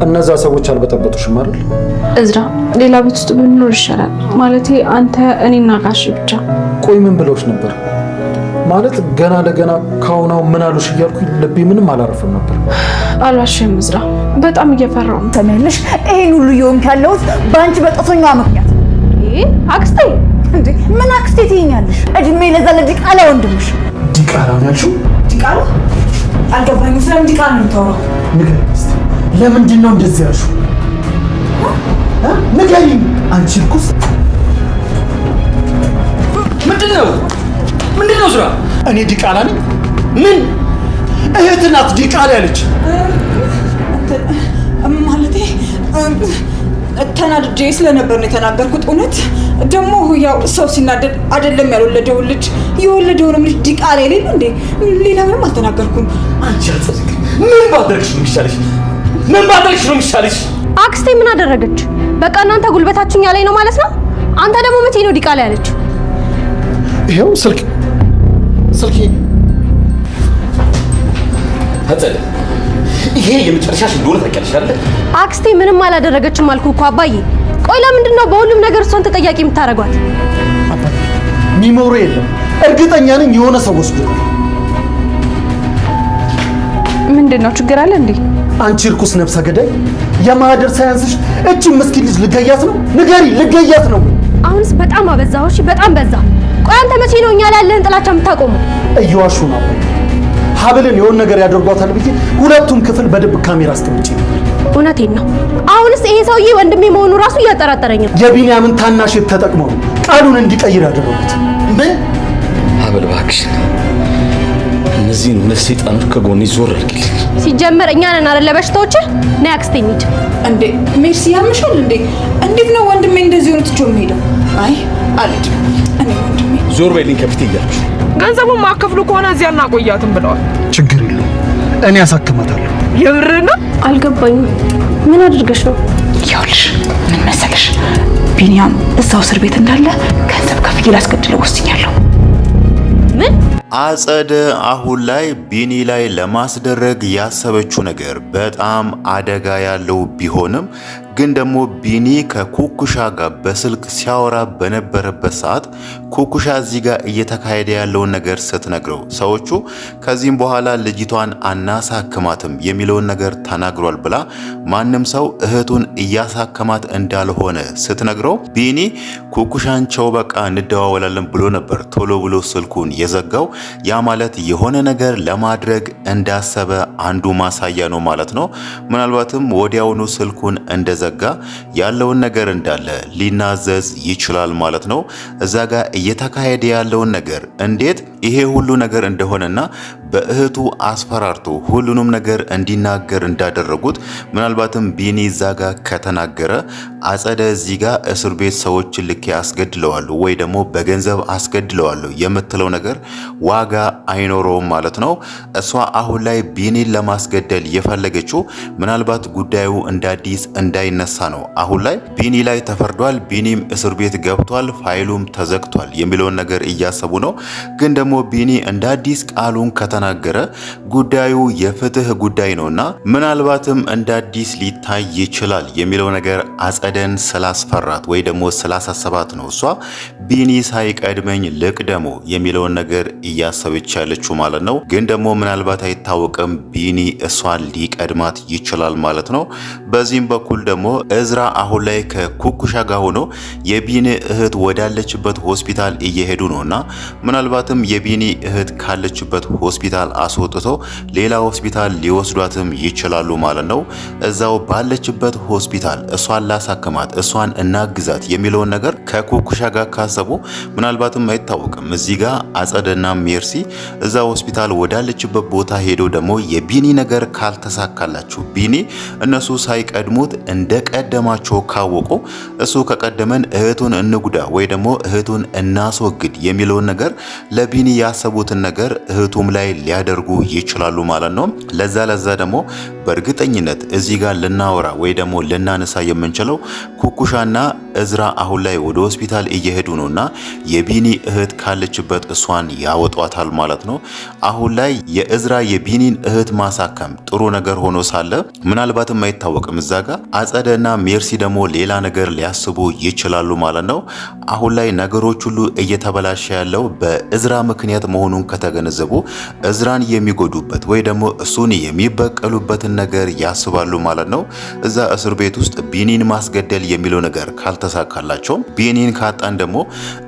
እነዛ ሰዎች አልበጠበጡሽም አይደል? እዝራ ሌላ ቤት ውስጥ ብንኖር ይሻላል። ማለቴ አንተ እኔና ጋሽ ብቻ። ቆይ ምን ብለውሽ ነበር? ማለት ገና ለገና ካሁናው ምን አሉሽ እያልኩኝ ልቤ ምንም አላረፈም ነበር። አልዋሽም እዝራ፣ በጣም እየፈራሁ ነው። ተመለሽ። ይሄን ሁሉ እየሆንክ ያለሁት በአንቺ በጦሰኛዋ ምክንያት። አክስቴ እንዴ ምን አክስቴ ትይኛለሽ? እድሜ ለዛ ለዲቃላ ወንድምሽ። ዲቃላ ነው ያልሽው? ዲቃላ አልገባኝም። ስለምን ዲቃላ ነው የምታወራው? ንገሪኝ እስኪ ለምንድን ነው እንደዚህ ያልሽው? ንገሪኝ አንቺ እርኩስ። ምንድን ነው ስራ? እኔ ዲቃላ ነኝ? ምን እህት ናት ዲቃላ ያለች? ማለቴ ተናድጄ ስለነበር ነው የተናገርኩት። እውነት ደግሞ ያው ሰው ሲናደድ አይደለም ያልወለደውን ልጅ የወለደውንም ልጅ ዲቃላ የሌለ እንዴ? ሌላ ምንም አልተናገርኩም። አንቺ አትጸድቅ። ምን ባደረግሽ ነው የሚሻልሽ? ምን ባደረግሽ ነው የሚሻልሽ? አክስቴ ምን አደረገች? በቃ እናንተ ጉልበታችሁኛ ላይ ነው ማለት ነው። አንተ ደግሞ መቼ ነው ዲቃላ ያለች? ይሄው ስልክ አጸደ ይሄ የመጨረሻሽ እንደሆነ ታውቂያለሽ አይደል? አክስቴ ምንም አላደረገችም አልኩ እኮ አባዬ። ቆይ ለምንድን ነው በሁሉም ነገር እሷን ተጠያቂ የምታደርጓት? ሚሞሪ የለም እርግጠኛ ነኝ የሆነ ሰው ወስዶታል። ምንድነው ችግር አለ እንዴ? አንቺ እርኩስ ነፍሰ ገዳይ የማህደር ሳያንስሽ እቺን ምስኪን ልጅ ልገያት ነው? ንገሪ፣ ልገያት ነው? አሁንስ በጣም አበዛው። እሺ በጣም በዛ። ቆይ አንተ መቼ ነው እኛ ላይ ያለህን ጥላቻ የምታቆመው? እየዋሹ ነው። ሀብልን የሆነ ነገር ያደርጓታል ብዬ ሁለቱም ክፍል በድብቅ ካሜራ አስቀምጬ ነበር። እውነቴን ነው። አሁንስ ይሄ ሰውዬ ወንድሜ መሆኑ ራሱ እያጠራጠረኝ ነው። የቢንያምን ታናሽ ተጠቅመው ቃሉን እንዲቀይር ያደረጉት። ምን ሀብል እባክሽ፣ እነዚህን ሁለት ሰይጣኖች ከጎኔ ዞር አድርጊልኝ። ሲጀመር እኛ ነን አይደል በሽታዎች? ነይ አክስቴ እንሂድ። እንዴ ሜርሲ ያምሻል እንዴ? እንዴት ነው ወንድሜ እንደዚህ ሆነ ትጆ የሚሄደው? አይ አልሄድም። እኔ ወንድሜ ዞር በይልኝ ከፊቴ እያልኩሽ። ገንዘቡን ማከፍሉ ከሆነ እዚያ እናቆያትም ብለዋል። ችግር የለውም እኔ ያሳክማታለሁ። የምርና አልገባኝም። ምን አድርገሽ ነው? ይኸውልሽ ምን መሰለሽ፣ ቢንያም እዛው እስር ቤት እንዳለ ገንዘብ ከፍዬ ላስገድለው ወስኛለሁ። ምን? አጸደ አሁን ላይ ቢኒ ላይ ለማስደረግ ያሰበችው ነገር በጣም አደጋ ያለው ቢሆንም ግን ደግሞ ቢኒ ከኩኩሻ ጋር በስልክ ሲያወራ በነበረበት ሰዓት ኩኩሻ እዚህ ጋር እየተካሄደ ያለውን ነገር ስትነግረው ሰዎቹ ከዚህም በኋላ ልጅቷን አናሳክማትም የሚለውን ነገር ተናግሯል ብላ ማንም ሰው እህቱን እያሳከማት እንዳልሆነ ስትነግረው ቢኒ ኩኩሻን ቸው በቃ እንደዋወላለን ብሎ ነበር ቶሎ ብሎ ስልኩን የዘጋው። ያ ማለት የሆነ ነገር ለማድረግ እንዳሰበ አንዱ ማሳያ ነው ማለት ነው። ምናልባትም ወዲያውኑ ስልኩን እንደዘጋ ያለውን ነገር እንዳለ ሊናዘዝ ይችላል ማለት ነው። እዛ ጋር እየተካሄደ ያለውን ነገር እንዴት ይሄ ሁሉ ነገር እንደሆነና በእህቱ አስፈራርቶ ሁሉንም ነገር እንዲናገር እንዳደረጉት ምናልባትም ቢኒ እዛ ጋር ከተናገረ አጸደ እዚህ ጋር እስር ቤት ሰዎችን ልኬ አስገድለዋለሁ ወይ ደግሞ በገንዘብ አስገድለዋለሁ የምትለው ነገር ዋጋ አይኖረውም ማለት ነው። እሷ አሁን ላይ ቢኒን ለማስገደል የፈለገችው ምናልባት ጉዳዩ እንደ አዲስ እንዳይነሳ ነው። አሁን ላይ ቢኒ ላይ ተፈርዷል፣ ቢኒም እስር ቤት ገብቷል፣ ፋይሉም ተዘግቷል የሚለውን ነገር እያሰቡ ነው። ግን ደግሞ ቢኒ እንደ አዲስ ቃሉን ከተናገረ ጉዳዩ የፍትህ ጉዳይ ነውና ምናልባትም እንደ አዲስ ሊታይ ይችላል የሚለው ነገር አጸደን ስላስፈራት ወይ ደግሞ ስላሳሰባት ነው እሷ ቢኒ ሳይቀድመኝ ልቅደሞ የሚለውን ነገር እያሰበች ያለችው ማለት ነው። ግን ደግሞ ምናልባት አይታወቅም ቢኒ እሷን ሊቀድማት ይችላል ማለት ነው። በዚህም በኩል ደግሞ እዝራ አሁን ላይ ከኩኩሻ ጋር ሆኖ የቢኒ እህት ወዳለችበት ሆስፒታል እየሄዱ ነውና ምናልባትም የቢኒ እህት ካለችበት ሆስፒታል አስወጥቶ ሌላ ሆስፒታል ሊወስዷትም ይችላሉ ማለት ነው። እዛው ባለችበት ሆስፒታል እሷን ላሳክማት፣ እሷን እናግዛት የሚለውን ነገር ከኩኩሻ ጋር ካሰቡ ምናልባትም አይታወቅም እዚህ ጋር አጸደና ሜርሲ እዛ ሆስፒታል ወዳለችበት ቦታ ሄዶ ደግሞ የቢኒ ነገር ካልተሳካላችሁ ቢኒ እነሱ ሳይቀድሙት እንደቀደማቸው ካወቁ እሱ ከቀደመን እህቱን እንጉዳ ወይ ደግሞ እህቱን እናስወግድ የሚለውን ነገር ለቢኒ ያሰቡትን ነገር እህቱም ላይ ሊያደርጉ ይችላሉ ማለት ነው። ለዛ ደግሞ በእርግጠኝነት እዚህ ጋር ልናወራ ወይ ደግሞ ልናነሳ የምንችለው ኩኩሻና እዝራ አሁን ላይ ወደ ሆስፒታል እየሄዱ ነውና የቢኒ እህት ካለችበት እሷን ያወጧታል ማለት ነው። አሁን ላይ የእዝራ የቢኒን እህት ማሳከም ጥሩ ነገር ሆኖ ሳለ ምናልባትም አይታወቅም እዛ ጋር አጸደና ሜርሲ ደግሞ ሌላ ነገር ሊያስቡ ይችላሉ ማለት ነው። አሁን ላይ ነገሮች ሁሉ እየተበላሸ ያለው በእዝራ ምክንያት መሆኑን ከተገነዘቡ እዝራን የሚጎዱበት ወይ ደግሞ እሱን የሚበቀሉበትን ነገር ያስባሉ ማለት ነው። እዛ እስር ቤት ውስጥ ቢኒን ማስገደል የሚለው ነገር ካልተሳካላቸው ቢኒን ካጣን ደግሞ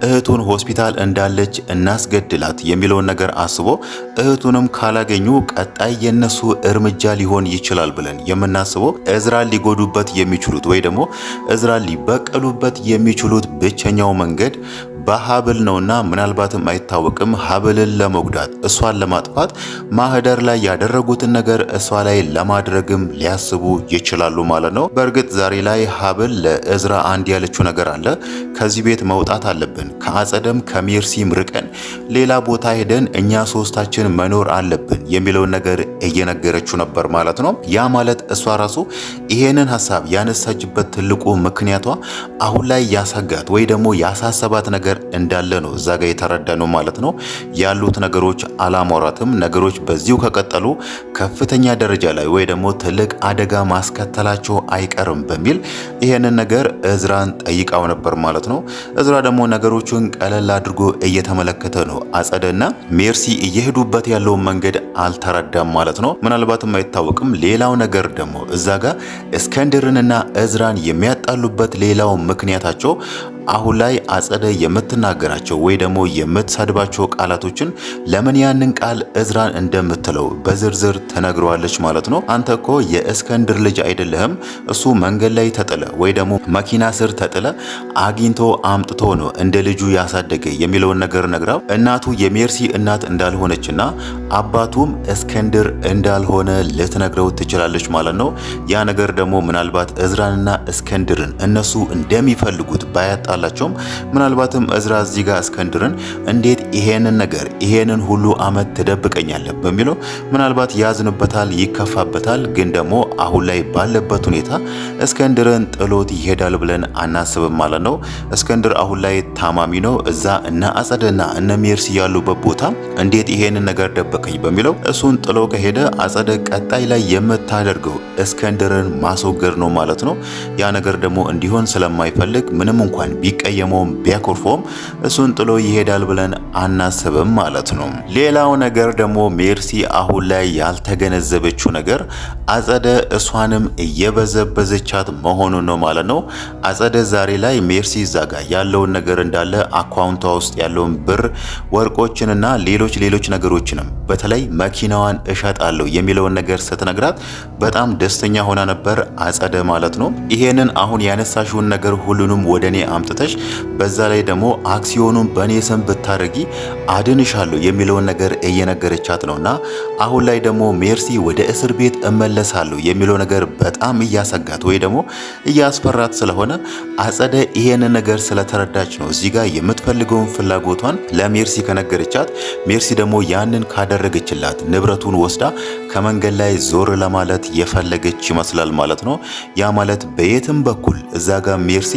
እህቱን ሆስፒታል እንዳለች እናስገድላት የሚለውን ነገር አስቦ እህቱንም ካላገኙ ቀጣይ የነሱ እርምጃ ሊሆን ይችላል ብለን የምናስበው እዝራን ሊጎዱበት የሚችሉት ወይ ደግሞ እዝራን ሊበቀሉበት የሚችሉት ብቸኛው መንገድ በሀብል ነውና ምናልባትም አይታወቅም ሀብልን ለመጉዳት እሷን ለማጥፋት ማህደር ላይ ያደረጉትን ነገር እሷ ላይ ለማድረግም ሊያስቡ ይችላሉ ማለት ነው። በእርግጥ ዛሬ ላይ ሀብል ለእዝራ አንድ ያለችው ነገር አለ። ከዚህ ቤት መውጣት አለብን፣ ከአጸደም ከሜርሲም ርቀን ሌላ ቦታ ሄደን እኛ ሶስታችን መኖር አለብን የሚለውን ነገር እየነገረችው ነበር ማለት ነው። ያ ማለት እሷ ራሱ ይሄንን ሀሳብ ያነሳችበት ትልቁ ምክንያቷ አሁን ላይ ያሳጋት ወይ ደግሞ ያሳሰባት ነገር እንዳለ ነው እዛ ጋር የተረዳነው ማለት ነው። ያሉት ነገሮች አላማራትም። ነገሮች በዚሁ ከቀጠሉ ከፍተኛ ደረጃ ላይ ወይ ደግሞ ትልቅ አደጋ ማስከተላቸው አይቀርም በሚል ይሄንን ነገር እዝራን ጠይቃው ነበር ማለት ነው። እዝራ ደግሞ ነገሮችን ቀለል አድርጎ እየተመለከተ ነው። አጸደና ሜርሲ እየሄዱበት ያለው መንገድ አልተረዳም ማለት ነው። ምናልባትም አይታወቅም። ሌላው ነገር ደግሞ እዛ ጋር እስከንድርንና እዝራን የሚያጣሉበት ሌላው ምክንያታቸው አሁን ላይ አጸደ የምትናገራቸው ወይ ደግሞ የምትሰድባቸው ቃላቶችን ለምን ያንን ቃል እዝራን እንደምትለው በዝርዝር ተነግረዋለች ማለት ነው። አንተ እኮ የእስከንድር ልጅ አይደለህም፣ እሱ መንገድ ላይ ተጥለ ወይ ደግሞ መኪና ስር ተጥለ አግኝቶ አምጥቶ ነው እንደ ልጁ ያሳደገ የሚለውን ነገር ነግራው እናቱ የሜርሲ እናት እንዳልሆነችና አባቱም እስከንድር እንዳልሆነ ልትነግረው ትችላለች ማለት ነው። ያ ነገር ደግሞ ምናልባት እዝራንና እስከንድርን እነሱ እንደሚፈልጉት ባያጣ አላቸውም። ምናልባትም እዝራ እዚህ ጋር እስከንድርን እንዴት ይሄንን ነገር ይሄንን ሁሉ አመት ትደብቀኛለህ በሚለው ምናልባት ያዝንበታል፣ ይከፋበታል። ግን ደግሞ አሁን ላይ ባለበት ሁኔታ እስከንድርን ጥሎት ይሄዳል ብለን አናስብም ማለት ነው። እስከንድር አሁን ላይ ታማሚ ነው። እዛ እነ አጸደና እነ ሜርሲ ያሉበት ቦታ እንዴት ይሄንን ነገር ደበቀኝ በሚለው እሱን ጥሎ ከሄደ አጸደ ቀጣይ ላይ የምታደርገው እስከንድርን ማስወገድ ነው ማለት ነው። ያ ነገር ደግሞ እንዲሆን ስለማይፈልግ ምንም እንኳን ቢቀየመውም ቢያኮርፈውም እሱን ጥሎ ይሄዳል ብለን አናስብም ማለት ነው። ሌላው ነገር ደግሞ ሜርሲ አሁን ላይ ያልተገነዘበችው ነገር አጸደ እሷንም እየበዘበዘቻት መሆኑን ነው ማለት ነው። አጸደ ዛሬ ላይ ሜርሲ ዛጋ ያለውን ነገር እንዳለ አካውንቷ ውስጥ ያለውን ብር፣ ወርቆችንና ሌሎች ነገሮችንም በተለይ መኪናዋን እሸጣለሁ የሚለውን ነገር ስትነግራት በጣም ደስተኛ ሆና ነበር አጸደ ማለት ነው። ይሄንን አሁን ያነሳሽውን ነገር ሁሉንም ወደኔ አምጥተሽ በዛ ላይ ደግሞ አክሲዮኑን በኔ ስም ብታረጊ አድንሻለሁ የሚለውን ነገር እየነገረቻት ነውና አሁን ላይ ደግሞ ሜርሲ ወደ እስር ቤት እመለሳለሁ የሚለው ነገር በጣም እያሰጋት ወይ ደግሞ እያስፈራት ስለሆነ አጸደ ይሄንን ነገር ስለተረዳች ነው እዚህ ጋር የምትፈልገውን ፍላጎቷን ለሜርሲ ከነገረቻት ሜርሲ ደግሞ ያንን ካደረገችላት ንብረቱን ወስዳ ከመንገድ ላይ ዞር ለማለት የፈለገች ይመስላል ማለት ነው። ያ ማለት በየትም በኩል እዛ ጋር ሜርሲ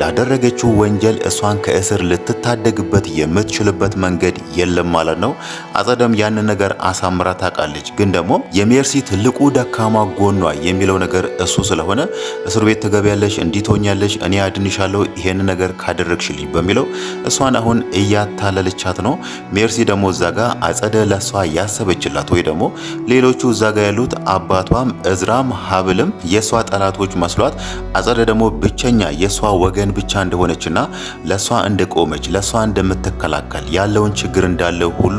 ላደረገችው ወንጀል እሷን ከእስር ልትታደግበት የምትችልበት መንገድ የለም ማለት ነው። አጸደም ያንን ነገር አሳምራ ታውቃለች። ግን ደግሞ የሜርሲ ትልቁ ደካማ ጎኗ የሚለው ነገር እሱ ስለሆነ እስር ቤት ትገቢያለሽ፣ እንዲቶኛለሽ፣ እኔ አድንሻለሁ ይሄን ነገር ካደረግሽልኝ በሚለው እሷን አሁን እያታለለቻት ነው። ሜርሲ ደግሞ እዛ ጋር አጸደ ለሷ ያሰበችላት ወይ ደግሞ ሌሎቹ እዛ ጋር ያሉት አባቷም እዝራም ሀብልም የሷ ጠላቶች መስሏት አጸደ ደግሞ ብቸኛ የሷ ወገን ብቻ እንደሆነችና ለሷ እንደቆመች ለሷ እንደምትከላከል ያለውን ችግር እንዳለ ሁሉ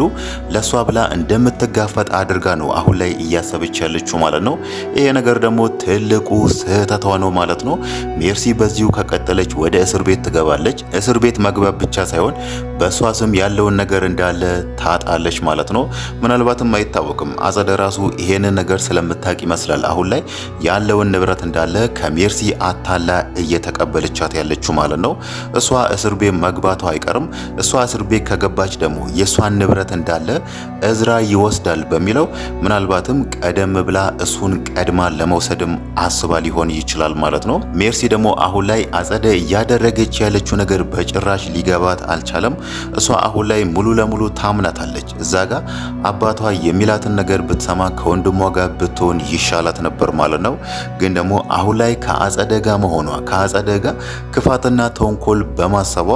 ለሷ ብላ እንደምትጋፈጥ አድርጋ ነው አሁን ላይ እያሰበች ያለችው ማለት ነው። ይሄ ነገር ደግሞ ትልቁ ስህተቷ ነው ማለት ነው። ሜርሲ በዚሁ ከቀጠለች ወደ እስር ቤት ትገባለች። እስር ቤት መግባት ብቻ ሳይሆን በሷ ስም ያለውን ነገር እንዳለ ታጣለች ማለት ነው። ምናልባትም አይታወቅም። አጸደ ራሱ ይሄንን ነገር ስለምታውቅ ይመስላል አሁን ላይ ያለውን ንብረት እንዳለ ከሜርሲ አታላ እየተቀበለቻት ያለችው ማለት ነው። እሷ እስር ቤት መግባቷ አይቀርም። እሷ እስር ቤት ከገባች ደግሞ የሷን ንብረት እንዳለ እዝራ ይወስዳል በሚለው ምናልባትም ቀደም ብላ እሱን ቀድማ ለመውሰድም አስባ ሊሆን ይችላል ማለት ነው። ሜርሲ ደግሞ አሁን ላይ አጸደ እያደረገች ያለችው ነገር በጭራሽ ሊገባት አልቻለም። እሷ አሁን ላይ ሙሉ ለሙሉ ታምናታለች። እዛ ጋር አባቷ የሚላትን ነገር ብትሰማ ከወንድሟ ጋር ብትሆን ይሻላት ነበር ማለት ነው። ግን ደግሞ አሁን ላይ ከአጸደ ጋር መሆኗ ከአጸደ ጋር ክፋትና ተንኮል በማሰቧ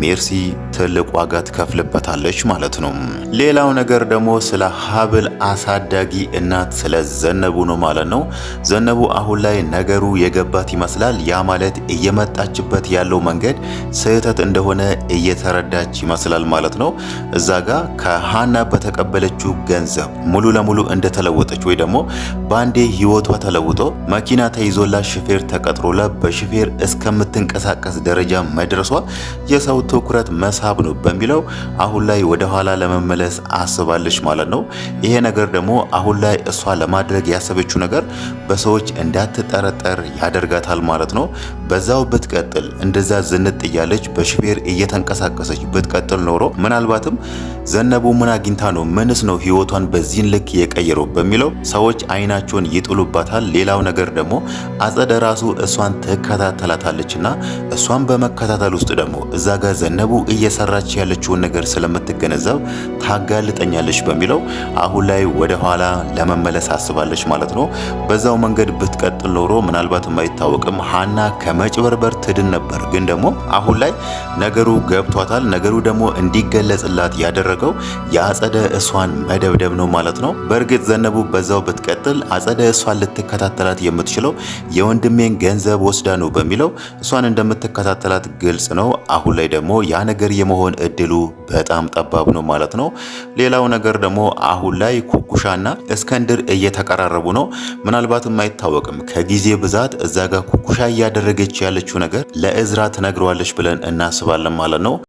ሜርሲ ትልቅ ዋጋ ትከፍልበታለች ማለት ነው። ሌላው ነገር ደግሞ ስለ ሀብል አሳዳጊ እናት ስለ ዘነቡ ነው ማለት ነው። ዘነቡ አሁን ላይ ነገሩ የገባት ይመስላል። ያ ማለት እየመጣችበት ያለው መንገድ ስህተት እንደሆነ እየተረዳች ይመስላል ማለት ነው። እዛ ጋር ከሃና በተቀበለችው ገንዘብ ሙሉ ለሙሉ እንደተለወጠች ወይ ደግሞ ባንዴ ህይወቷ ተለውጦ መኪና ተይዞላ ሹፌር ተቀጥሮላ በሹፌር እስከምትንቀሳቀስ ደረጃ መድረሷ የሰው ትኩረት መሳብ ነው በሚለው አሁን ላይ ወደ ኋላ ለመመለስ አስባለች ማለት ነው። ይሄ ነገር ደግሞ አሁን ላይ እሷ ለማድረግ ያሰበችው ነገር በሰዎች እንዳትጠረጠር ያደርጋታል ማለት ነው። በዛው ብትቀጥል እንደዛ ዝንጥ እያለች በሹፌር እየተንቀሳቀሰች ብትቀጥል ኖሮ ምናልባትም ዘነቡ ምን አግኝታ ነው ምንስ ነው ህይወቷን በዚህን ልክ የቀየረው በሚለው ሰዎች አይናቸውን ይጥሉባታል። ሌላው ነገር ደግሞ አጸደ ራሱ እሷን ትከታተላታለችና እሷን በመከታተል ውስጥ ደግሞ እዛ ጋር ዘነቡ እየሰራች ያለችውን ነገር ስለምትገነዘብ ታጋልጠኛለች በሚለው አሁን ላይ ወደ ኋላ ለመመለስ አስባለች ማለት ነው። በዛው መንገድ ብትቀጥል ኖሮ ምናልባትም አይታወቅም ሃና ከመጭበርበር ትድን ነበር። ግን ደግሞ አሁን ላይ ነገሩ ገብቷታል። ነገሩ ደግሞ እንዲገለጽላት ያደረገው የአጸደ እሷን መደብደብ ነው ማለት ነው። በእርግጥ ዘነቡ በዛው ብትቀጥል አጸደ እሷን ልትከታተላት የምትችለው የወንድሜን ገንዘብ ወስዳ ነው በሚለው እሷን እንደምትከታተላት ግልጽ ነው። አሁን ላይ ደግሞ ያ ነገር የመሆን እድሉ በጣም ጠባብ ነው ማለት ነው። ሌላው ነገር ደግሞ አሁን ላይ ኩኩሻና እስከንድር እየተቀራረቡ ነው። ምናልባትም አይታወቅም ከጊዜ ብዛት እዛ ጋር ኩኩሻ እያደረገች ያለችው ነገር ለእዝራ ትነግረዋለች ብለን እናስባለን ማለት ነው።